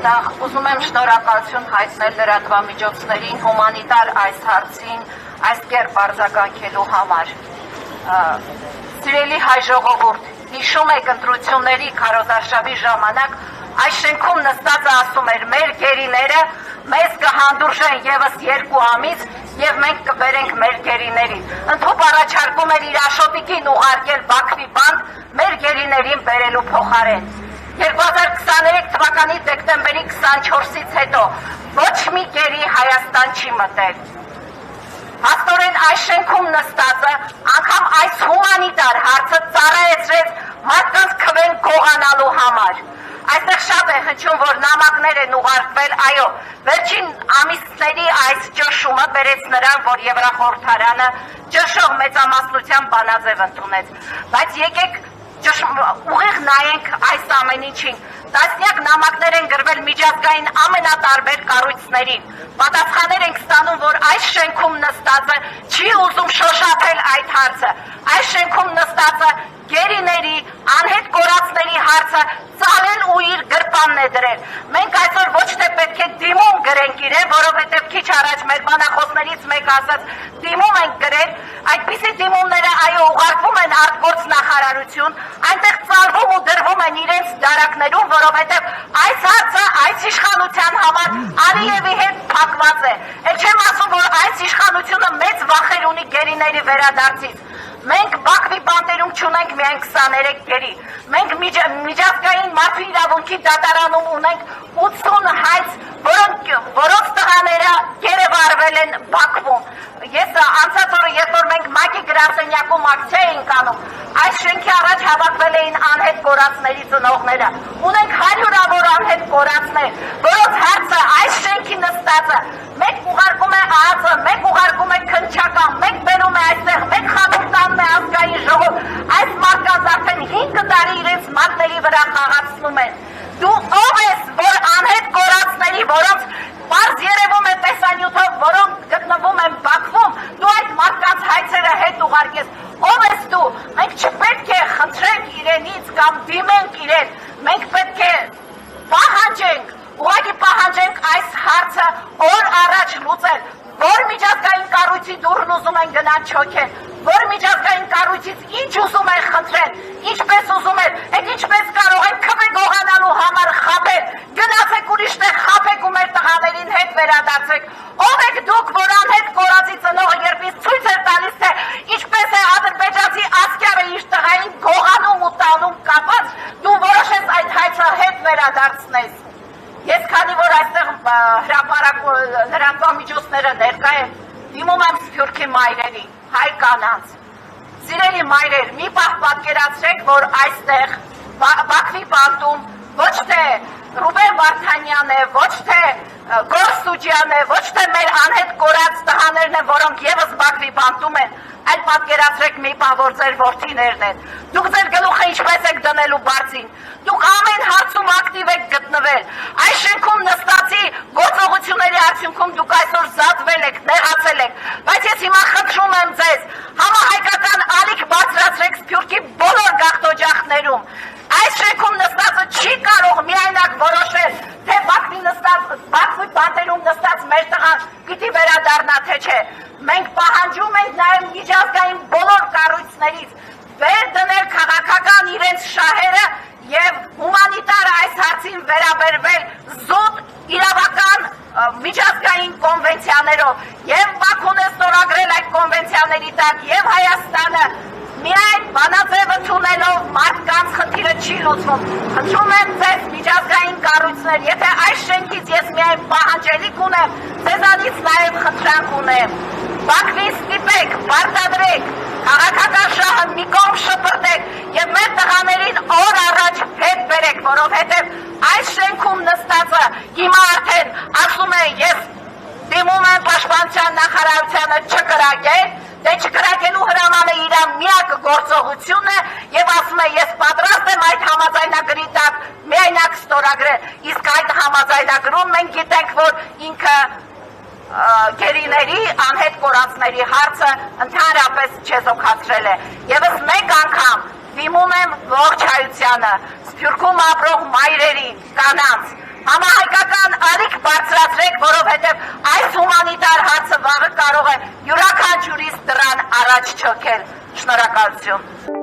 Ուզում եմ շնորհակալություն հայտնել լրատվամիջոցներին հումանիտար այս հարցին այս կերպ արձագանքելու համար։ Սիրելի հայ ժողովուրդ, հիշում եք ընտրությունների քարոզարշավի ժամանակ այս շենքում նստածը ասում էր մեր գերիները մեզ կհանդուրժեն ևս 2 ամիս եւ մենք կբերենք մեր գերիներին։ Ընդհանուր առաջարկում էր իր աշոտիկին ուղարկել Բաքվի բանտ մեր գերիներին բերելու փոխարեն։ 2023 թվականի դեկտեմբերի 24-ից հետո ոչ մի գերի Հայաստան չի մտել։ Հաստորեն այս շենքում նստածը անգամ այս հումանիտար հարցը ծառայեցրեց մարդկանց քվեն գողանալու համար։ Այստեղ շատ է հնչում, որ նամակներ են ուղարկվել, այո, վերջին ամիսների այս ճնշումը բերեց նրան, որ Եվրախորհրդարանը ճնշող մեծամասնության բանաձև ընդունեց։ Բայց եկեք ուղիղ նայենք այս ամեն ինչին։ Տասնյակ նամակներ են գրվել միջազգային ամենատարբեր կառույցներին։ Պատասխաններ ենք ստանում, որ այս շենքում նստածը չի ուզում շոշափել այդ հարցը։ Այս շենքում նստածը գերիների, անհետ կորածների հարցը ծալել ու իր գրպանն է դրել։ Մենք այսօր ոչ թե պետք է դիմում գրենք իրեն, որովհետև քիչ առաջ մեր բանախոսներից մեկը ասաց դիմում ենք գրել, այդպիսի դիմումները այո ուղարկվում են արտգործ նախարարություն, այնտեղ ծալվում ու դրվում են իրենց դարակներում, որովհետև այս հարցը այս իշխանության համար Ալիևի հետ փակված է։ Էլ չեմ ասում, որ այս իշխանությունը մեծ վախեր ունի գերիների վերադարձից։ Մենք Բաքվի բանտերում չունենք միայն 23 գերի, մենք միջազգային մարդու իրավունքի դատարանում ունենք 80 հայց, որոնց տղաները գերեվարվել են Բաքվում։ Ես անցած օրը, երբ որ մենք ՄԱԿ-ի գրասենյակում ակցիա էինք անում, այս շենքի առաջ հավաքվել էին անհետ կորածների ծնողները։ Ունենք հարյուրավոր անհետ կորածներ, որոնց հարցը այս շենքի նստածը մեկ ուղարկում է ԱԱԾ, մեկ ուղարկում է քննչական, մեկ բերում է այստեղ, մեկ խանութ տանում է ազգային ժողով։ Այս մարդկանց արդեն 5 տարի իրենց մատների վրա խաղացնում են։ Դու ով ես, որ անհետ կորածների, որոնց պարզ երևում է տեսանյութով, որոնք գտնվում են Բաքվում, դու այդ մարդկանց հայցերը հետ ուղարկես։ Ով ես դու։ Մենք չպետք է խնդրենք իրենից կամ դիմենք իրեն, մենք պետք է պահանջենք, ուղղակի պահանջենք այս հարցը օր առաջ լուծել, որ միջազգային կառույցի դուռն ուզում են գնան չոքեն, որ միջազգային կառույցից ինչ ուզում են խնդրեն, ինչպես ուզում են, այդ ինչպես կարող են քվե գողանալու համար խաբել, գնացեք ուրիշտեղ խաբեք ու մեր տղաներին հետ վերադարձեք։ Ով եք դուք, որ անհետ կորածի ծնողը երբ ինձ ցույց էր տալիս, թե ինչպես է ադրբեջանցի ասկյարը իր տղային գողանում ու տանում կապած, դու որոշես այդ հայցը հետ վերադարձնես։ Ես քանի որ այստեղ լրատվամիջոցները ներկա են, դիմում եմ Սփյուռքի մայրերի, հայ կանանց։ Սիրելի մայրեր, մի պահ պատկերացրեք, որ այստեղ Բաքվի բանտում ոչ թե Ռուբեն Վարդանյանն է, ոչ թե Գոր Սուջյանն է, ոչ թե մեր անհետ կորած տղաներն են, որոնք եւս Բաքվի բանտում են, այլ պատկերացրեք մի պահ, որ ձեր որդիներն են։ Դուք ձեր գլուխը ինչպես եք դնելու բարձին։ Դուք ամեն հարցում ակտիվ եք գտնվել։ Այս շենքում նստածի գործողությունների արդյունքում դուք այսօր զատվել եք, նեղացել եք։ Բայց ես հիմա խնդրում եմ ձեզ, համահայկական ալիք բարձրացրեք Սփյուռքի բոլոր գաղթօջախներում։ Այս շենքում նստածը չի կարող միայնակ որոշել, թե Բաքվի բանտերում նստած մեր տղան պիտի վերադառնա, թե չէ։ Մենք պահանջում ենք նաև միջազգային բոլոր կառույցներից վեր դնել քաղաքական իրենց շահերը եւ հումանիտար այս հարցին վերաբերվել զուտ իրավական միջազգային կոնվենցիաներով եւ Բաքուն է ստորագրել այդ կոնվենցիաների տակ եւ Հայաստանը միայն բանաձև ընդունելով մարդկանց խնդիրը չի լուծվում։ Խնդրում եմ ձեզ միջազգային կառույցներ, եթե այս շենքից ես միայն պահանջելիք ունեմ, ձեզանից նաև խնդրանք ունեմ։ Բաքվին ստիպեք, պարտադրեք, քաղաքական շահը մի կողմ շպրտեք եւ մեր տղաներին օր առաջ հետ բերեք, որովհետեւ այս շենքում նստածը հիմա արդեն ասում է ես դիմում եմ պաշտպանության նախարարությանը չկրակել, դե չկրակելու հրամանը իր միակ գործողությունն է եւ ասում է ես պատրաստ եմ այդ համաձայնագրի տակ միայնակ ստորագրել, իսկ այդ համաձայնագրում մենք գիտենք, որ ինքը գերիների անհետ կորածների հարցը ընդհանրապես չեզոքացրել է։ Եվս մեկ անգամ դիմում եմ ողջայությանը, Սփյուռքում ապրող մայրերին, կանանց, համահայկական ալիք բարձրացրեք, որովհետև այս հումանիտար հարցը վաղը կարող է յուրաքանչյուրիս դռան առաջ չոքել։ Շնորհակալություն։